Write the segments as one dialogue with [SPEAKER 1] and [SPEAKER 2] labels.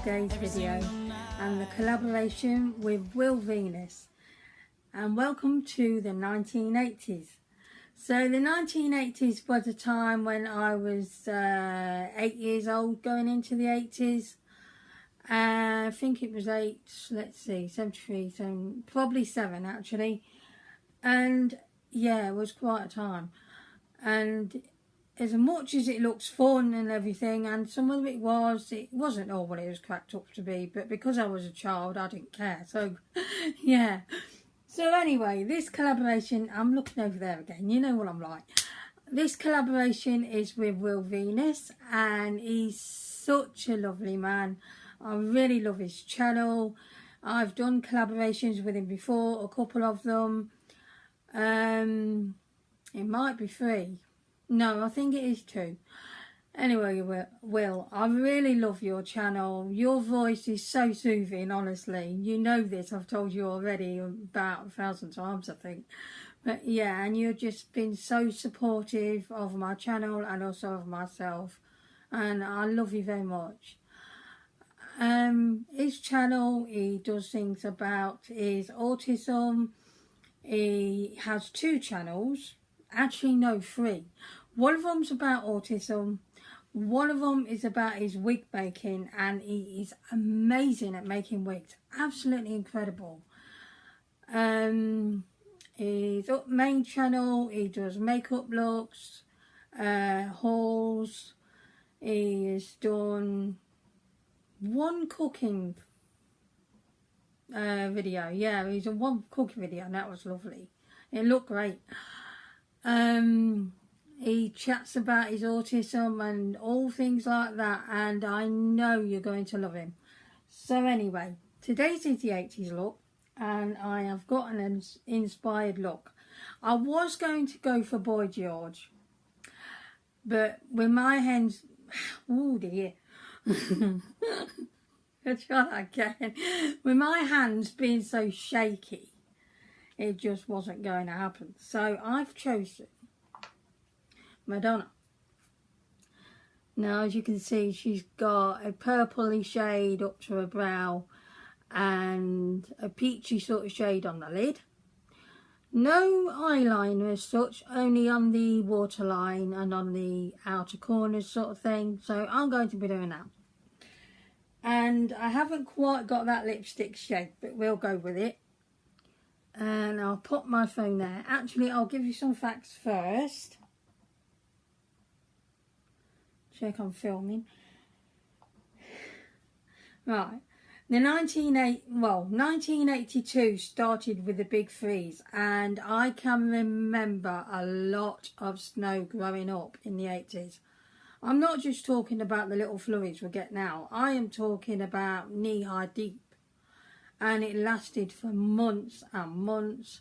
[SPEAKER 1] today's video and the collaboration with Will Venus, and welcome to the 1980s. So the 1980s was a time when I was 8 years old, going into the 80s. I think it was 73, so probably 7 actually. And yeah, it was quite a time. And as much as it looks fun and everything, and some of it wasn't all what it was cracked up to be, but because I was a child, I didn't care. So, yeah. So anyway, this collaboration, I'm looking over there again, you know what I'm like. This collaboration is with Will Venus, and he's such a lovely man. I really love his channel. I've done collaborations with him before, a couple of them. It might be 3. No, I think it is 2. Anyway, Will, I really love your channel. Your voice is so soothing, honestly. You know this, I've told you already about 1,000 times, I think. But yeah, and you've just been so supportive of my channel and also of myself. And I love you very much. His channel, he does things about his autism. He has 2 channels. Actually, no, 3. One of them's about autism. One of them is about his wig making, and he is amazing at making wigs. Absolutely incredible. His main channel, he does makeup looks, hauls. He has done 1 cooking video. Yeah, he's done 1 cooking video, and that was lovely. It looked great. He chats about his autism and all things like that, and I know you're going to love him. So anyway, today's is the 80s look, and I have got an inspired look. I was going to go for Boy George, but with my hands, oh dear, I'll try again. With my hands being so shaky, it just wasn't going to happen. So I've chosen Madonna. Now, as you can see, she's got a purpley shade up to her brow and a peachy sort of shade on the lid. No eyeliner as such, only on the waterline and on the outer corners sort of thing. So I'm going to be doing that. And I haven't quite got that lipstick shape, but we'll go with it. And I'll put my phone there. Actually, I'll give you some facts first. Check I'm filming. Right. The 1982 started with the big freeze, and I can remember a lot of snow growing up in the 80s. I'm not just talking about the little flurries we get now. I am talking about knee-high deep. And it lasted for months and months.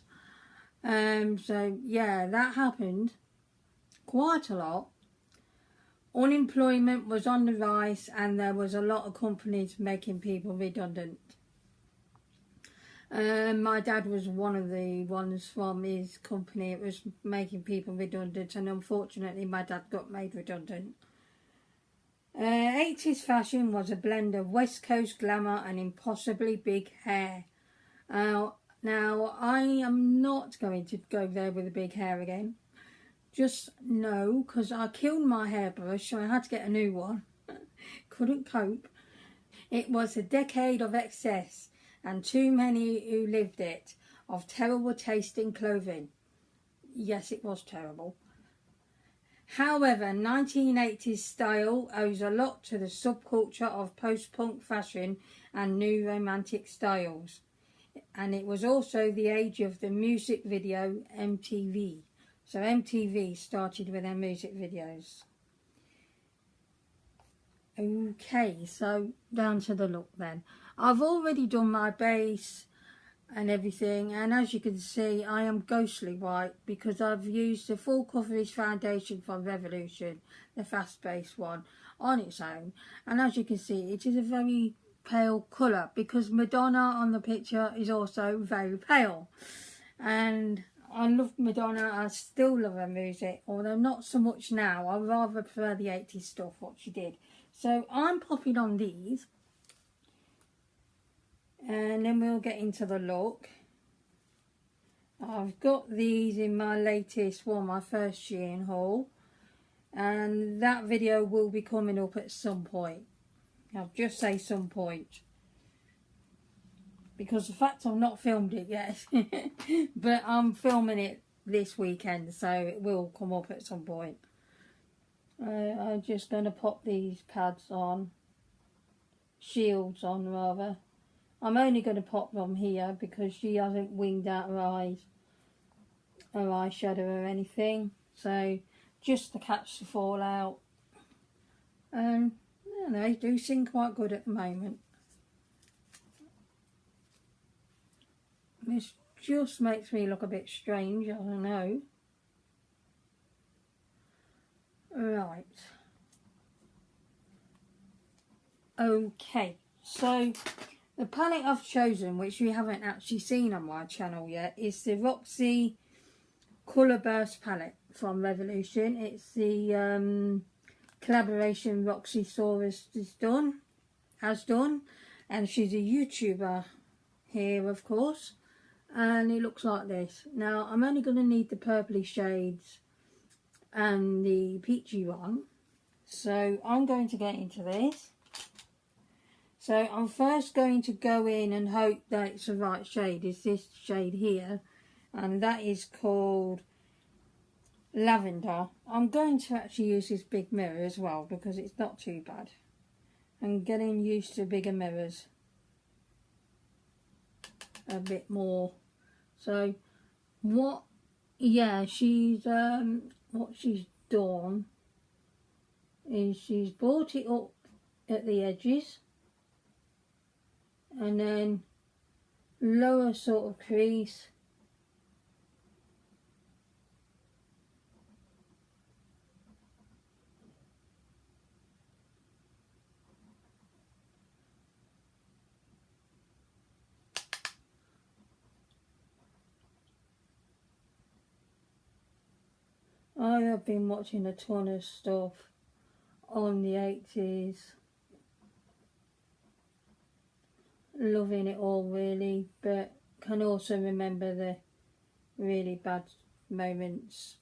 [SPEAKER 1] So yeah, that happened quite a lot. Unemployment was on the rise, and there was a lot of companies making people redundant. My dad was one of the ones from his company. It was making people redundant, and unfortunately my dad got made redundant. 80s fashion was a blend of West Coast glamour and impossibly big hair. Now I am not going to go there with the big hair again. Just no, because I killed my hairbrush, so I had to get a new one. Couldn't cope. It was a decade of excess, and too many who lived it, of terrible tasting clothing. Yes, it was terrible. However, 1980s style owes a lot to the subculture of post-punk fashion and new romantic styles. And it was also the age of the music video MTV. So MTV started with their music videos. Okay, so down to the look then. I've already done my base and everything, and as you can see, I am ghostly white because I've used the full coverage foundation from Revolution, the fast base one, on its own. And as you can see, it is a very pale colour because Madonna on the picture is also very pale. And I love Madonna. I still love her music, although not so much now. I rather prefer the 80s stuff, what she did. So I'm popping on these. then we'll get into the look. I've got these in my latest, well, my first Shein haul, and that video will be coming up at some point. I'll just say some point, because the fact I've not filmed it yet, but I'm filming it this weekend, so it will come up at some point. I'm just going to pop these pads on, shields on rather. I'm only going to pop them here because she hasn't winged out her eyes, her eyeshadow or anything. So just to catch the fallout. And they do seem quite good at the moment. This just makes me look a bit strange, I don't know. Right. Okay, so the palette I've chosen, which you haven't actually seen on my channel yet, is the Roxy Colour Burst palette from Revolution. It's the collaboration Roxy Saurus has done, and she's a YouTuber here, of course, and it looks like this. Now, I'm only going to need the purpley shades and the peachy one, so I'm going to get into this. So I'm first going to go in and hope that it's the right shade. It's this shade here, and that is called Lavender. I'm going to actually use this big mirror as well because it's not too bad. I'm getting used to bigger mirrors a bit more. So what she's what she's done is she's brought it up at the edges, and then lower sort of crease, I have been watching a ton of stuff on the 80s, loving it all really, but can also remember the really bad moments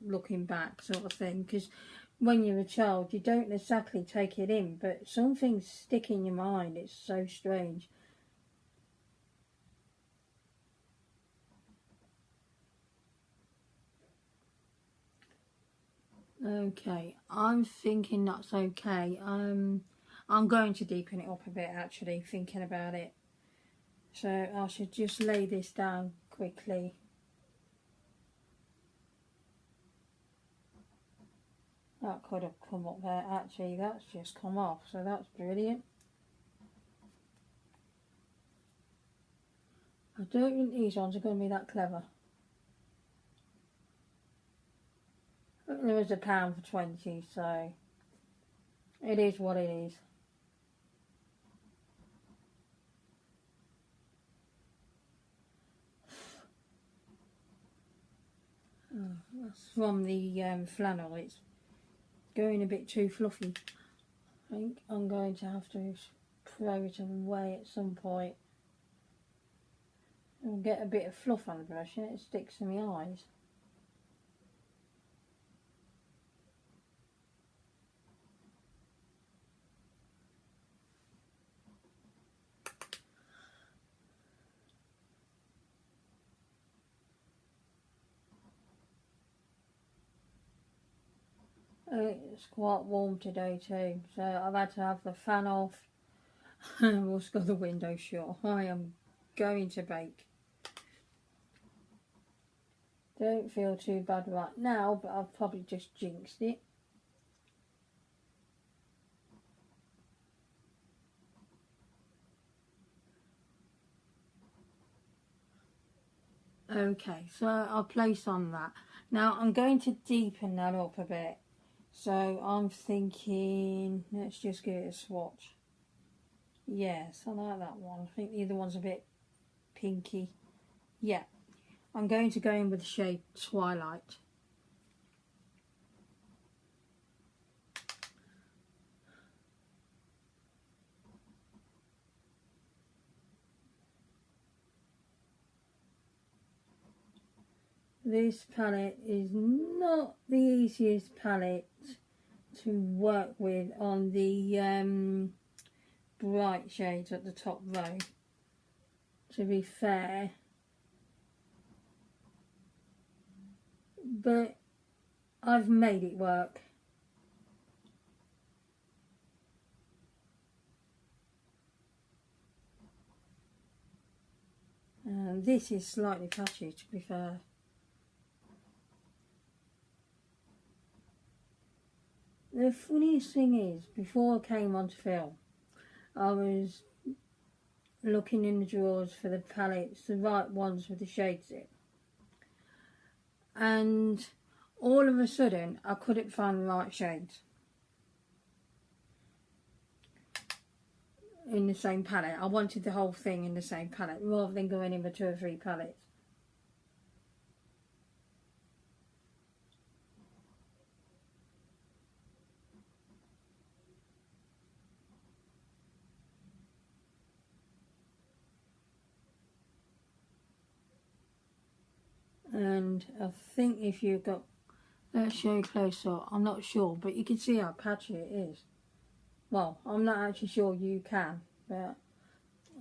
[SPEAKER 1] looking back, sort of thing, because when you're a child you don't exactly take it in, but some things stick in your mind. It's so strange. Okay, I'm thinking that's okay. I'm going to deepen it up a bit actually, thinking about it. So I should just lay this down quickly. That could have come up there. Actually, that's just come off, so that's brilliant. I don't think these ones are going to be that clever. There was £1 for 20, so it is what it is. Oh, that's from the flannel. It's going a bit too fluffy. I think I'm going to have to throw it away at some point and get a bit of fluff on the brush, and it sticks to my eyes. It's quite warm today too, so I've had to have the fan off and I've also got the window shut. I am going to bake. Don't feel too bad right now, but I've probably just jinxed it. Okay, so I'll place on that. Now I'm going to deepen that up a bit. So I'm thinking, let's just give it a swatch. Yes, I like that one. I think the other one's a bit pinky. Yeah, I'm going to go in with the shade Twilight. This palette is not the easiest palette to work with on the bright shades at the top row, to be fair, but I've made it work. This is slightly patchy, to be fair. The funniest thing is, before I came onto film, I was looking in the drawers for the palettes, the right ones with the shades in. And all of a sudden, I couldn't find the right shades in the same palette. I wanted the whole thing in the same palette, rather than going in with 2 or 3 palettes. And I think if you've got, let's show you close up, I'm not sure, but you can see how patchy it is. Well, I'm not actually sure you can, but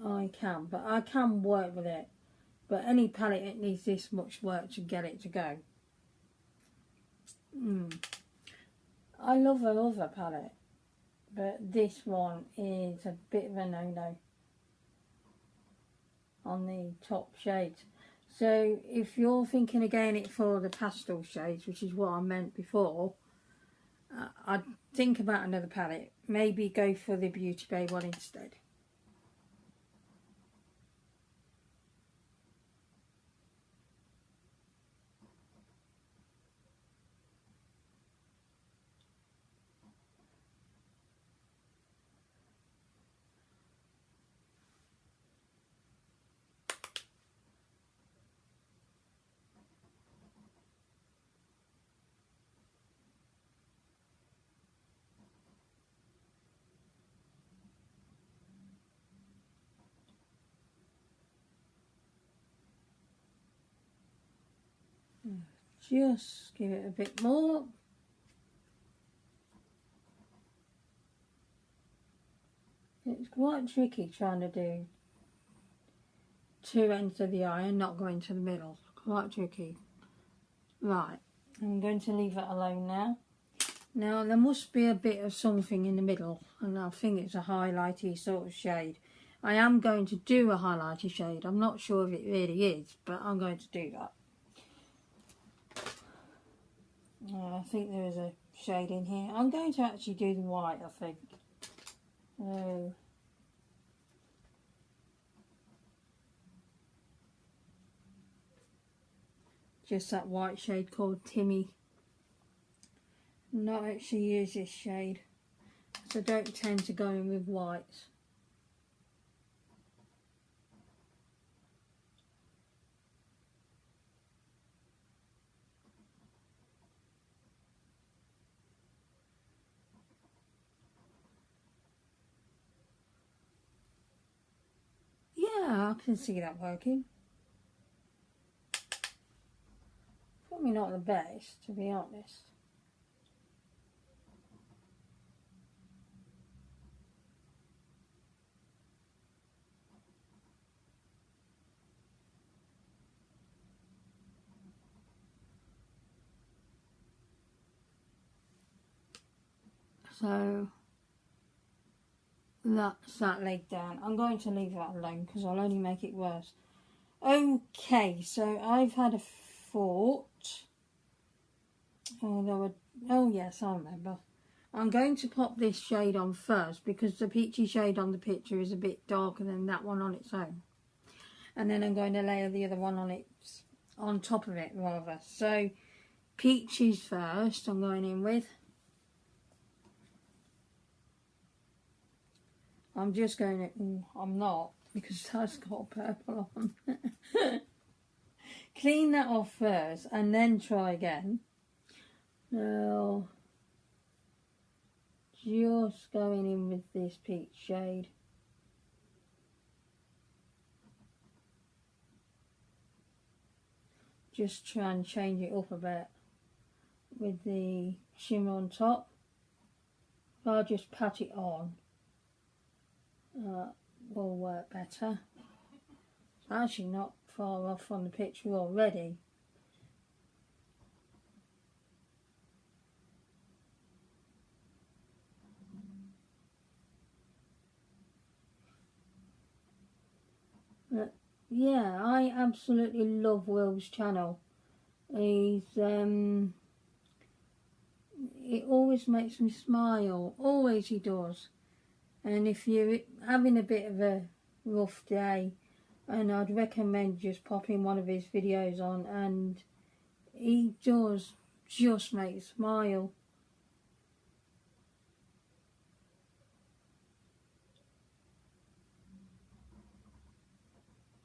[SPEAKER 1] I can. But I can work with it. But any palette, it needs this much work to get it to go. I love her other palette, but this one is a bit of a no-no on the top shades. So if you're thinking of getting it for the pastel shades, which is what I meant before, I'd think about another palette. Maybe go for the Beauty Bay one instead. Just give it a bit more. It's quite tricky trying to do 2 ends of the eye and not going to the middle. Quite tricky. Right, I'm going to leave it alone now. Now there must be a bit of something in the middle, and I think it's a highlighty sort of shade. I am going to do a highlighty shade. I'm not sure if it really is, but I'm going to do that. I think there is a shade in here. I'm going to actually do the white, I think. Oh. Just that white shade called Timmy. Not actually use this shade, so I don't tend to go in with whites. Yeah, I can see that working. Probably not the best, to be honest. So that's that leg down. I'm going to leave that alone because I'll only make it worse. Okay, so I've had a thought. Oh yes, I remember. I'm going to pop this shade on first because the peachy shade on the picture is a bit darker than that one on its own. And then I'm going to layer the other one on top of it rather. So peaches first I'm going in with. I'm just going to, I'm not, because that's got purple on. Clean that off first and then try again. Now, just going in with this peach shade. just try and change it up a bit with the shimmer on top. I'll just pat it on. Will work better. It's actually not far off from the picture already. But yeah, I absolutely love Will's channel. He's it always makes me smile. Always he does. And if you're having a bit of a rough day, and I'd recommend just popping one of his videos on, and he does just make you smile.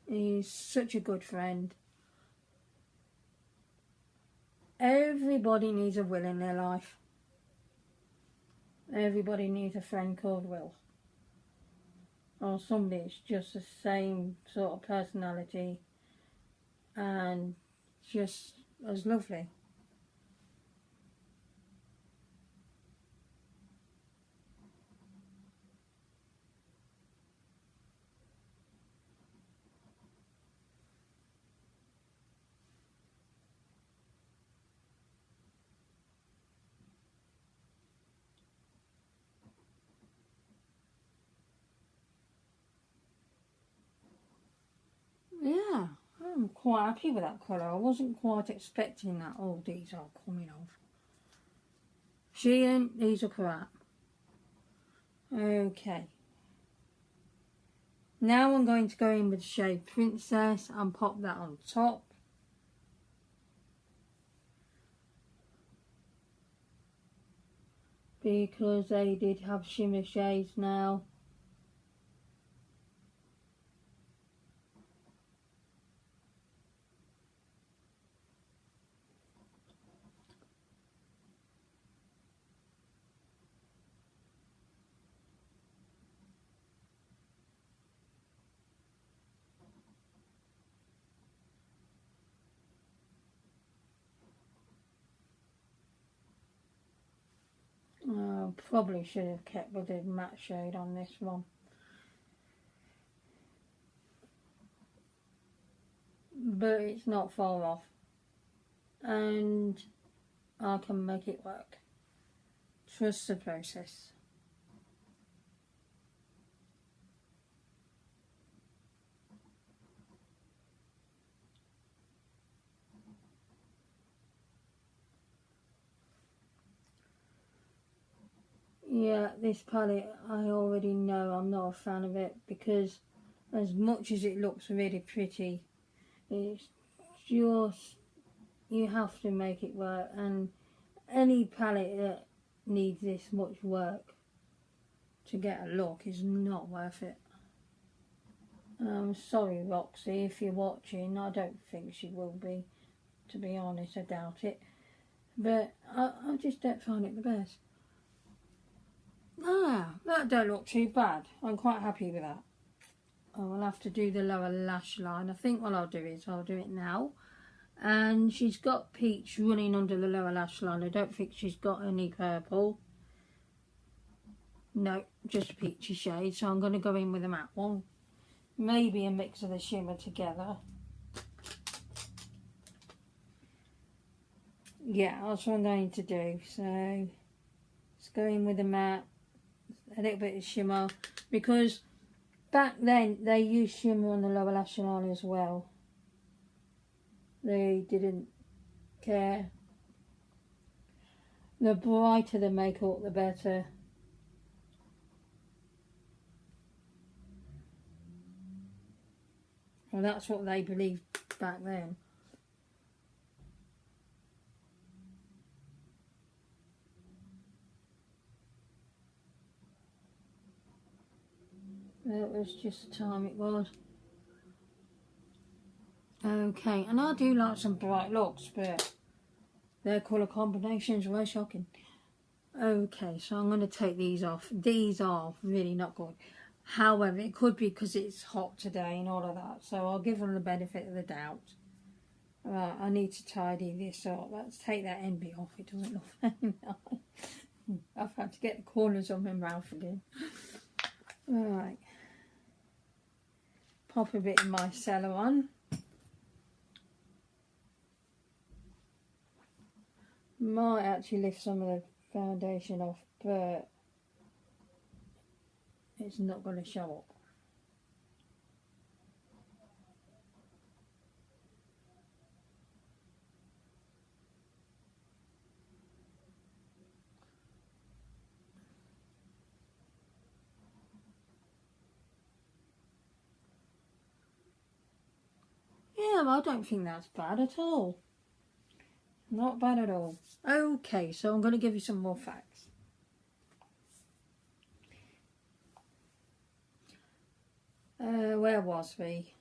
[SPEAKER 1] He's such a good friend. Everybody needs a Will in their life. Everybody needs a friend called Will. Or somebody that's just the same sort of personality and just as lovely. Yeah, I'm quite happy with that colour. I wasn't quite expecting that all these are coming off. Shein, these are crap. Okay. Now I'm going to go in with the shade Princess and pop that on top. Because they did have shimmer shades now. Probably should have kept with the matte shade on this one. But it's not far off. And I can make it work. Trust the process. Yeah, this palette, I already know I'm not a fan of it, because as much as it looks really pretty, it's just, you have to make it work, and any palette that needs this much work to get a look is not worth it. I'm sorry, Roxy, if you're watching. I don't think she will be, to be honest. I doubt it, but I just don't find it the best. That don't look too bad. I'm quite happy with that. I'll have to do the lower lash line. I think what I'll do is I'll do it now. And she's got peach running under the lower lash line. I don't think she's got any purple. No, just a peachy shade. So I'm going to go in with a matte one. Maybe a mix of the shimmer together. Yeah, that's what I'm going to do. So let's go in with a matte. A little bit of shimmer, because back then they used shimmer on the lower lash line as well. They didn't care. The brighter the makeup, the better. Well, that's what they believed back then. That was just the time it was. Okay, and I do like some bright looks, but their colour combinations were shocking. Okay, so I'm going to take these off. These are really not good. However, it could be because it's hot today and all of that, so I'll give them the benefit of the doubt. Right, I need to tidy this up. Let's take that end bit off. It doesn't look very nice. I've had to get the corners of my mouth again. Right. Pop a bit of micellar on. Might actually lift some of the foundation off, but it's not going to show up. Yeah, I don't think that's bad at all. Not bad at all. Okay, so I'm going to give you some more facts. Where was we?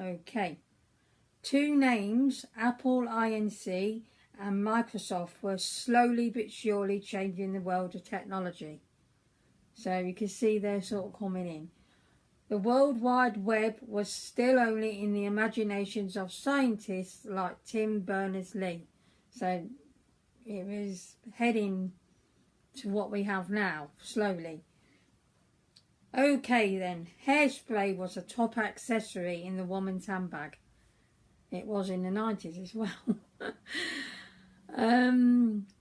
[SPEAKER 1] Okay. Two names, Apple Inc. and Microsoft, were slowly but surely changing the world of technology. So you can see they're sort of coming in. The World Wide Web was still only in the imaginations of scientists like Tim Berners-Lee. So it was heading to what we have now, slowly. Okay then, hairspray was a top accessory in the woman's handbag. It was in the 90s as well.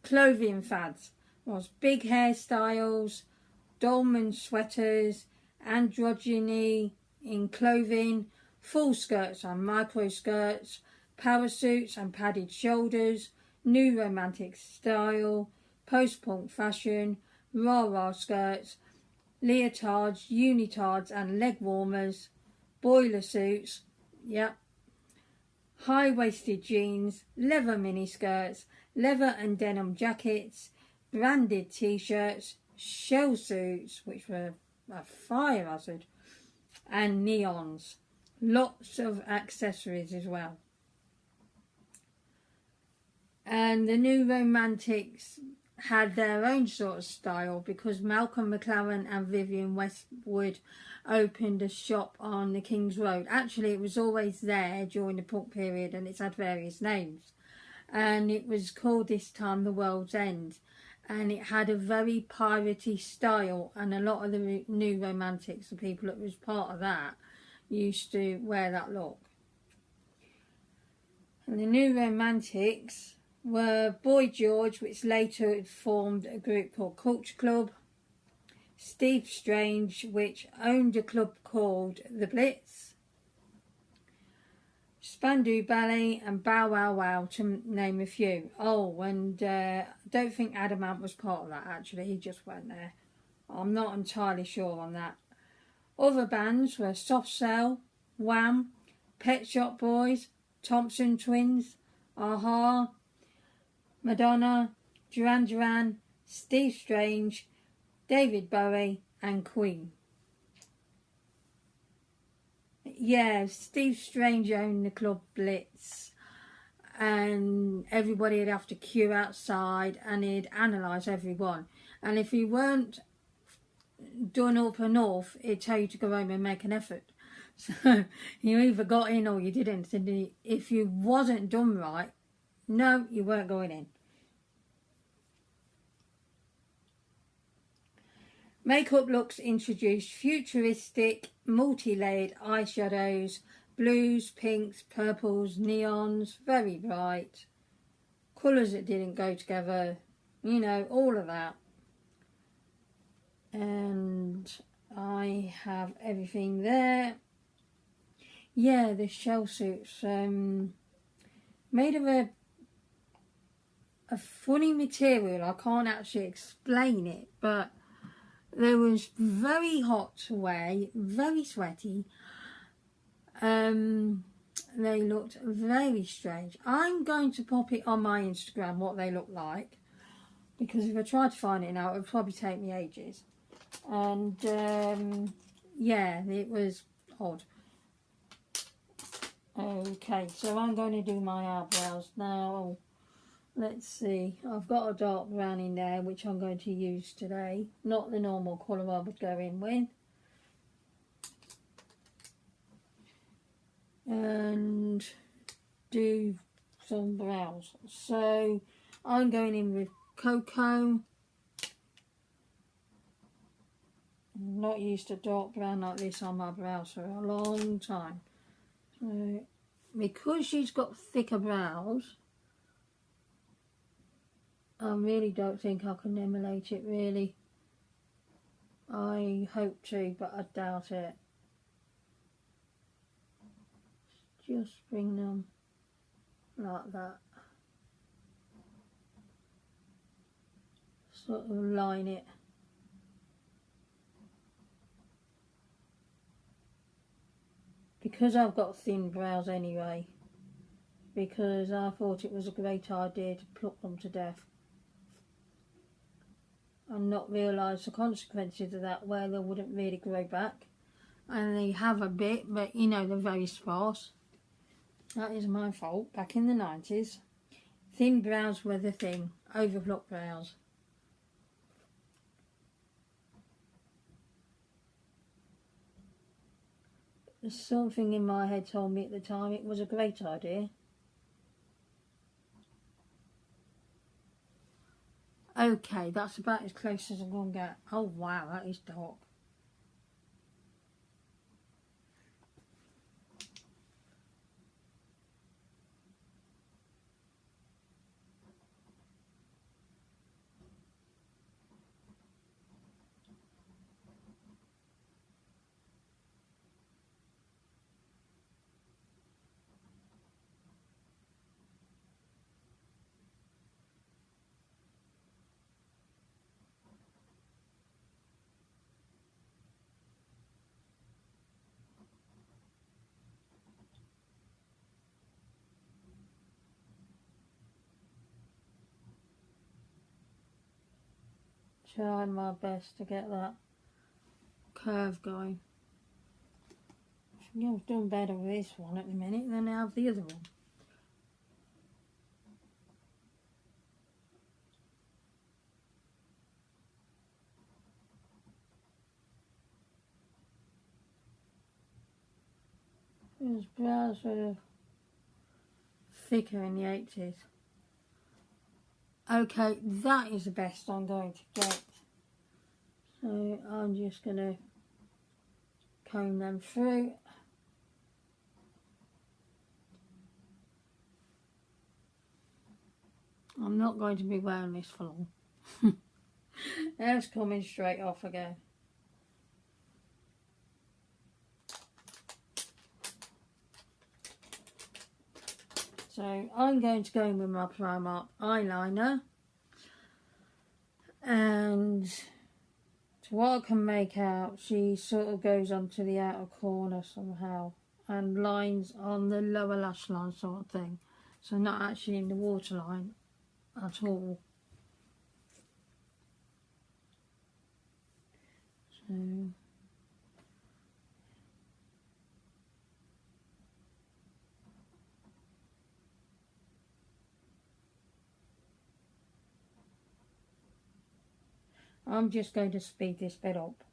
[SPEAKER 1] Clothing fads was big hairstyles, dolman sweaters, androgyny in clothing, full skirts and micro skirts, power suits and padded shoulders, new romantic style, post-punk fashion, rah-rah skirts, leotards, unitards and leg warmers, boiler suits, yep, high-waisted jeans, leather miniskirts, leather and denim jackets, branded t-shirts, shell suits, which were a fire hazard, and neons. Lots of accessories as well. And the new romantics had their own sort of style because Malcolm McLaren and Vivienne Westwood opened a shop on the King's Road. Actually, it was always there during the punk period and it's had various names. And it was called this time the World's End. And it had a very piratey style, and a lot of the new romantics, the people that was part of that, used to wear that look. And the new romantics were Boy George, which later formed a group called Culture Club, Steve Strange, which owned a club called The Blitz, Spandau Ballet, and Bow Wow Wow, to name a few. Oh, and I don't think Adamant was part of that, actually. He just went there. I'm not entirely sure on that. Other bands were Soft Cell, Wham, Pet Shop Boys, Thompson Twins, Aha, Madonna, Duran Duran, Steve Strange, David Bowie and Queen. Yeah, Steve Strange owned the club Blitz, and everybody would have to queue outside and he'd analyse everyone. And if you weren't done up enough, he'd tell you to go home and make an effort. So you either got in or you didn't. And if you wasn't done right, no, you weren't going in. Makeup looks introduced futuristic, multi-layered eyeshadows, blues, pinks, purples, neons, very bright. Colours that didn't go together, you know, all of that. And I have everything there. Yeah, the shell suits, made of a funny material. I can't actually explain it, but they was very hot to wear, very sweaty. They looked very strange. I'm going to pop it on my Instagram what they look like, because if I try to find it now, it would probably take me ages. And yeah, it was odd. Okay, so I'm going to do my eyebrows now. Let's see, I've got a dark brown in there which I'm going to use today, not the normal colour I would go in with. and do some brows. So I'm going in with cocoa. I'm not used to dark brown like this on my brows for a long time. So because she's got thicker brows, I really don't think I can emulate it really. I hope to, but I doubt it. Just bring them like that. Sort of line it. Because I've got thin brows anyway, because I thought it was a great idea to pluck them to death and not realise the consequences of that, where they wouldn't really grow back. And they have a bit, but you know, they're very sparse. That is my fault back in the 90s. Thin brows were the thing, overplucked brows. Something in my head told me at the time it was a great idea. Okay, that's about as close as I'm going to get. Oh wow, that is dark. Trying my best to get that curve going. I think I've done better with this one at the minute than I have the other one. His brows were thicker in the 80s. Okay, that is the best I'm going to get. So I'm just going to comb them through. I'm not going to be wearing this for long. Hair's coming straight off again. So I'm going to go in with my Primark eyeliner, and to what I can make out, she sort of goes onto the outer corner somehow and lines on the lower lash line sort of thing. So not actually in the waterline at all. So I'm just going to speed this bit up.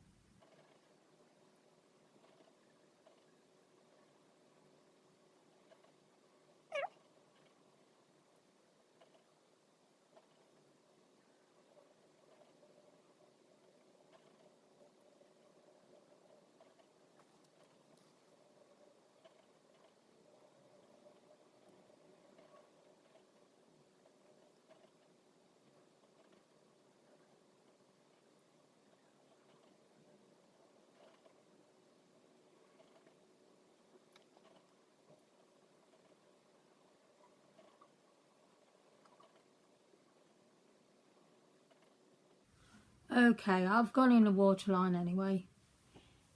[SPEAKER 1] Okay, I've gone in the waterline anyway,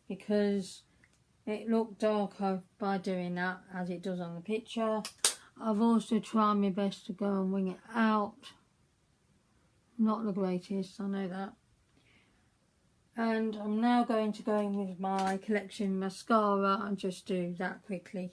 [SPEAKER 1] because it looked darker by doing that, as it does on the picture. I've also tried my best to go and wing it out. Not the greatest, I know that. And I'm now going to go in with my Collection mascara and just do that quickly.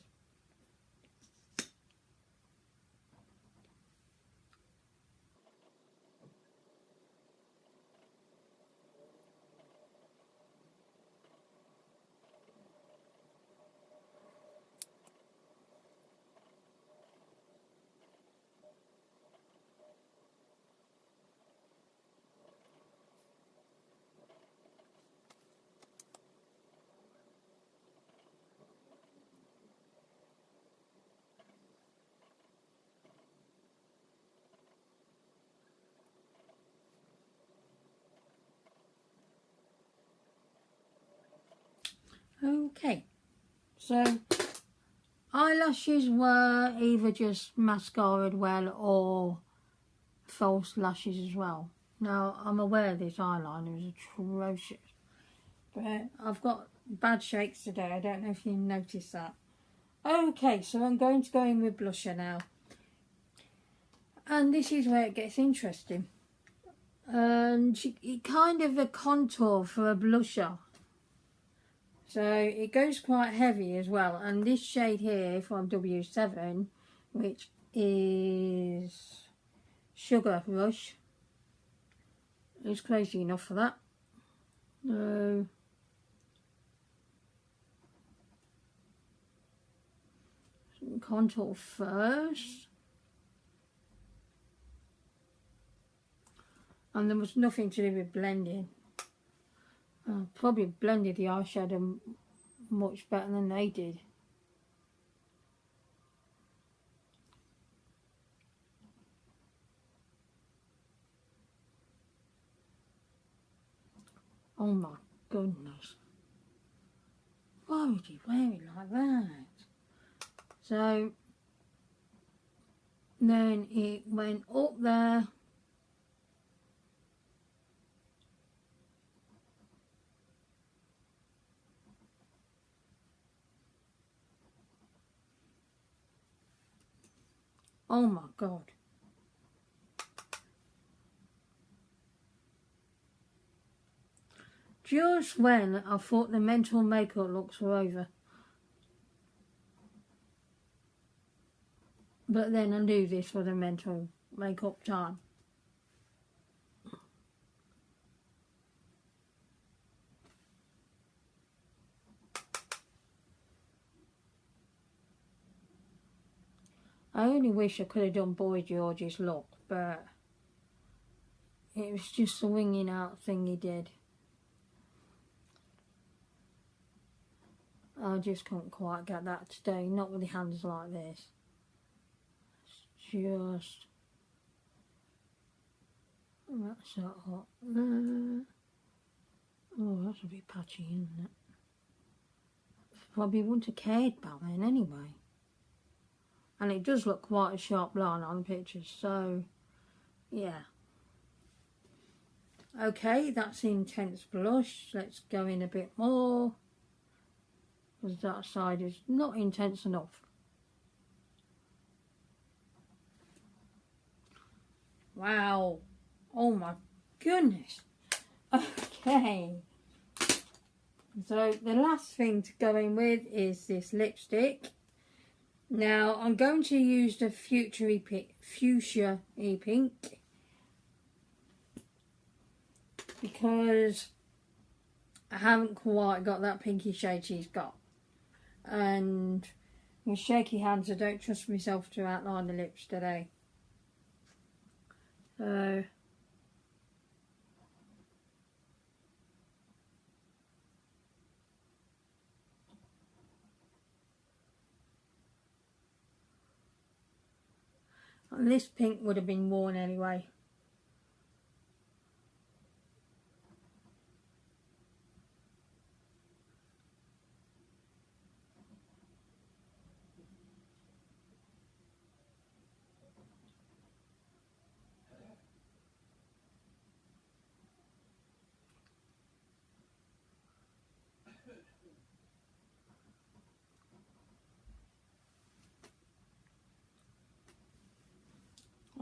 [SPEAKER 1] So eyelashes were either just mascaraed well or false lashes as well. Now I'm aware this eyeliner is atrocious, but I've got bad shakes today. I don't know if you noticed that. Okay, so I'm going to go in with blusher now. And this is where it gets interesting. And it kind of a contour for a blusher. So it goes quite heavy as well. And this shade here from W7, which is Sugar Rush, is crazy enough for that. So contour first. And there was nothing to do with blending. I probably blended the eyeshadow much better than they did. Oh my goodness. Why would you wear it like that? So then it went up there. Oh my God. Just when I thought the mental makeup looks were over. But then I knew this was the mental makeup time. I only wish I could have done Boy George's look, but it was just the winging out thing he did. I just couldn't quite get that today, not with the hands like this. It's just... That's not hot. Oh, that's a bit patchy, isn't it? Probably wouldn't have cared about then anyway. And it does look quite a sharp line on the pictures, so yeah. Okay, that's intense blush. Let's go in a bit more, because that side is not intense enough. Wow. Oh my goodness. Okay. So the last thing to go in with is this lipstick. Now I'm going to use the Fuchsia E-Pink, because I haven't quite got that pinky shade she's got. And with shaky hands I don't trust myself to outline the lips today. So and this pink would have been worn anyway.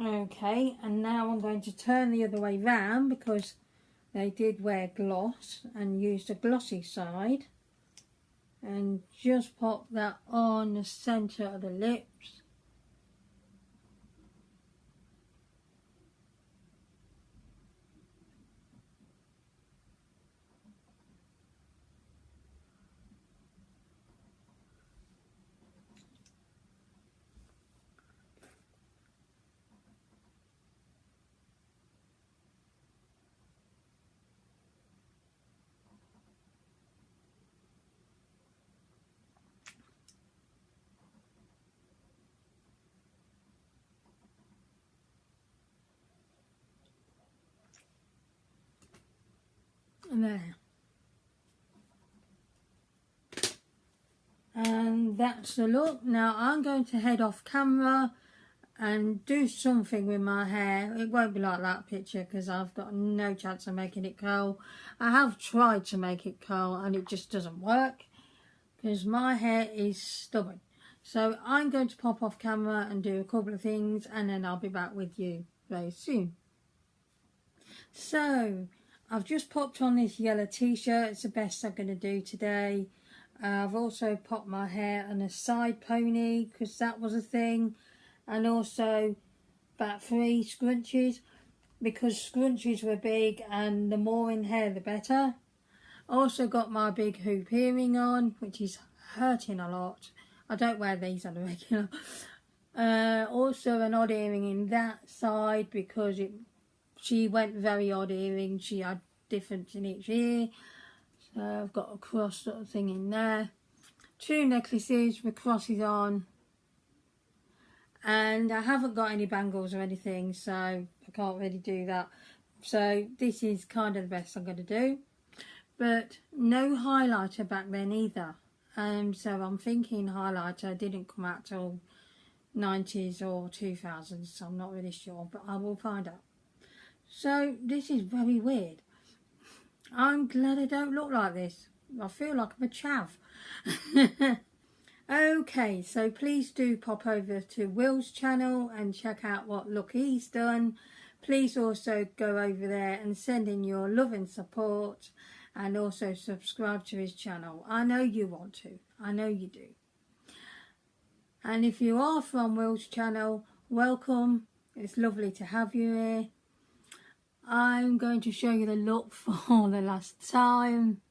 [SPEAKER 1] Okay, and now I'm going to turn the other way round, because they did wear gloss, and use the glossy side and just pop that on the centre of the lips. There. that's the look. Now I'm going to head off camera and do something with my hair. It won't be like that picture because I've got no chance of making it curl. I have tried to make it curl and it just doesn't work because my hair is stubborn. So I'm going to pop off camera and do a couple of things, and then I'll be back with you very soon. So I've just popped on this yellow t-shirt. It's the best I'm going to do today. I've also popped my hair on a side pony because that was a thing, and also about 3 scrunchies because scrunchies were big and the more in hair the better. Also got my big hoop earring on, which is hurting a lot. I don't wear these on the regular. Also an odd earring in that side because she went very odd earring. She had difference in each ear. So I've got a cross sort of thing in there. 2 necklaces with crosses on. And I haven't got any bangles or anything, so I can't really do that. So this is kind of the best I'm going to do. But no highlighter back then either. So I'm thinking highlighter didn't come out till 90s or 2000s, so I'm not really sure, but I will find out. So this is very weird. I'm glad I don't look like this. I feel like I'm a chav. Okay, so please do pop over to Will's channel and check out what look he's done. Please also go over there and send in your love and support, and also subscribe to his channel. I know you want to. I know you do. And if you are from Will's channel, welcome. It's lovely to have you here. I'm going to show you the look for the last time.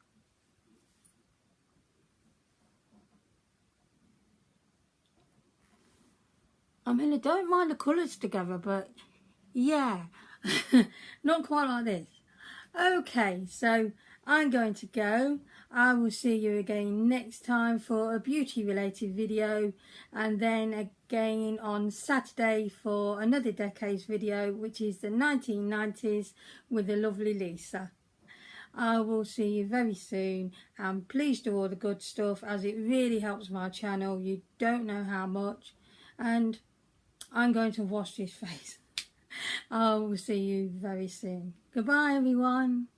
[SPEAKER 1] I mean, I don't mind the colours together, but yeah, not quite like this. Okay, so I'm going to go. I will see you again next time for a beauty related video, and then again on Saturday for another decades video, which is the 1990s with the lovely Lisa. I will see you very soon, and please do all the good stuff as it really helps my channel. You don't know how much. And I'm going to wash this face. I will see you very soon. Goodbye everyone.